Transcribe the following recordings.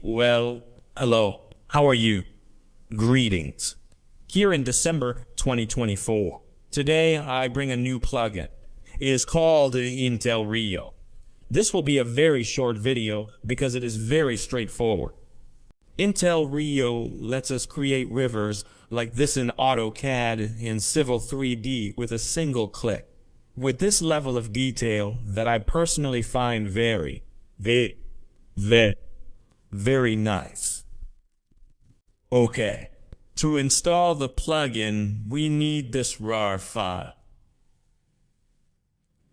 Well, hello. How are you? Greetings. Here in December 2024, today I bring a new plugin. It is called Intelrio. This will be a very short video because it is very straightforward. Intelrio lets us create rivers like this in AutoCAD and Civil 3D with a single click. With this level of detail that I personally find very nice. Okay, to install the plugin, we need this RAR file.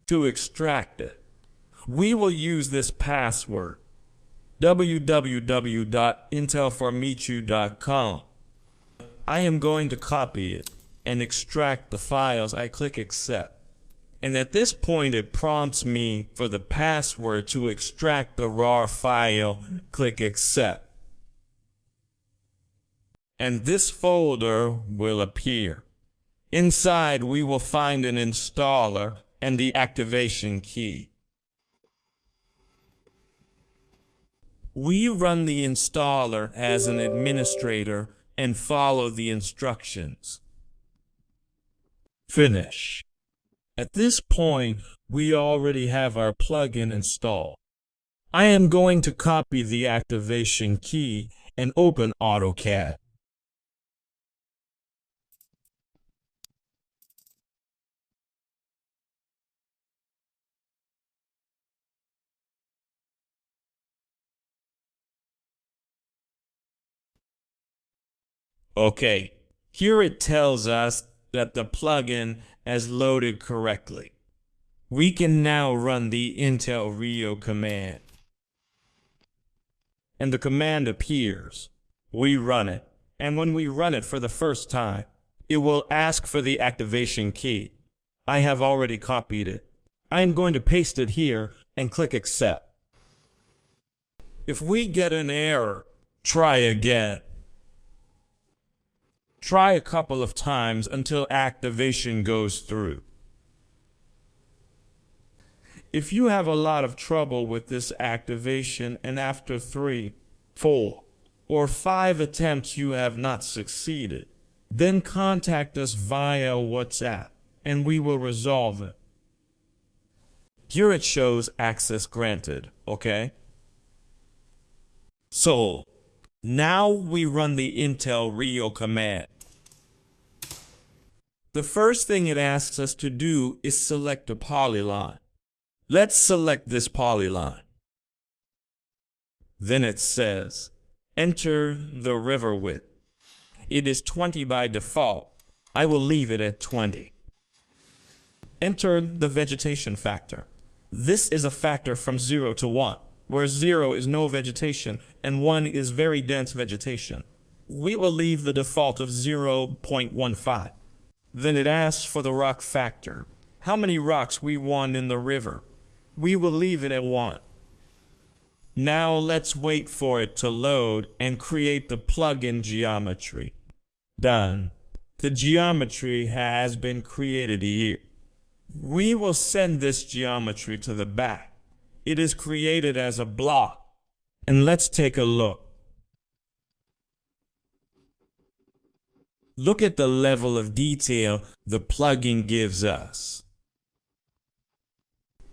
To extract it, we will use this password, www.intelformichu.com. I am going to copy it and extract the files. I click accept. And at this point it prompts me for the password to extract the RAR file. Click accept. And this folder will appear. Inside we will find an installer and the activation key. We run the installer as an administrator and follow the instructions. Finish. At this point, we already have our plugin installed. I am going to copy the activation key and open AutoCAD. Okay, here it tells us that the plugin has loaded correctly. We can now run the Intelrio command. And the command appears. We run it, and when we run it for the first time, it will ask for the activation key. I have already copied it. I am going to paste it here and click accept. If we get an error, try again. Try a couple of times until activation goes through. If you have a lot of trouble with this activation and after 3, 4, or 5 attempts you have not succeeded, then contact us via WhatsApp and we will resolve it. Here it shows access granted, okay? So, now we run the Intelrio command. The first thing it asks us to do is select a polyline. Let's select this polyline. Then it says, enter the river width. It is 20 by default. I will leave it at 20. Enter the vegetation factor. This is a factor from 0 to 1, where 0 is no vegetation and 1 is very dense vegetation. We will leave the default of 0.15. Then it asks for the rock factor. How many rocks we want in the river? We will leave it at 1. Now let's wait for it to load and create the plugin geometry. Done. The geometry has been created here. We will send this geometry to the back. It is created as a block. And let's take a look. Look at the level of detail the plugin gives us.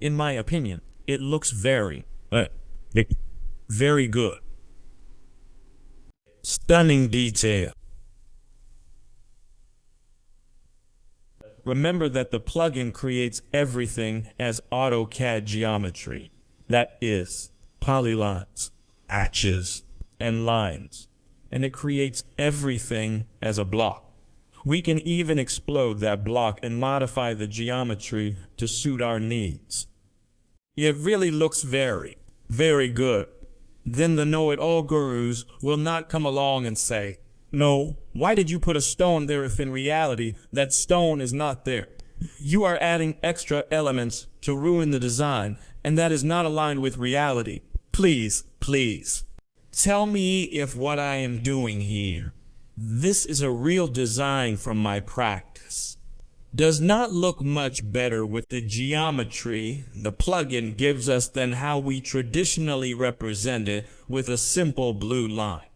In my opinion, it looks very good. Stunning detail. Remember that the plugin creates everything as AutoCAD geometry. That is, polylines, hatches, and lines. And it creates everything as a block. We can even explode that block and modify the geometry to suit our needs. It really looks very good. Then the know-it-all gurus will not come along and say, no, why did you put a stone there if in reality that stone is not there? You are adding extra elements to ruin the design, and that is not aligned with reality. Please. Tell me if what I am doing here, this is a real design from my practice. does not look much better with the geometry the plugin gives us than how we traditionally represent it with a simple blue line.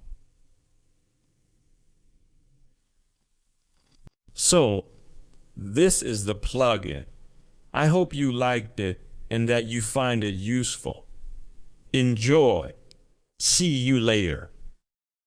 So, this is the plugin. I hope you liked it and that you find it useful. Enjoy. See you later.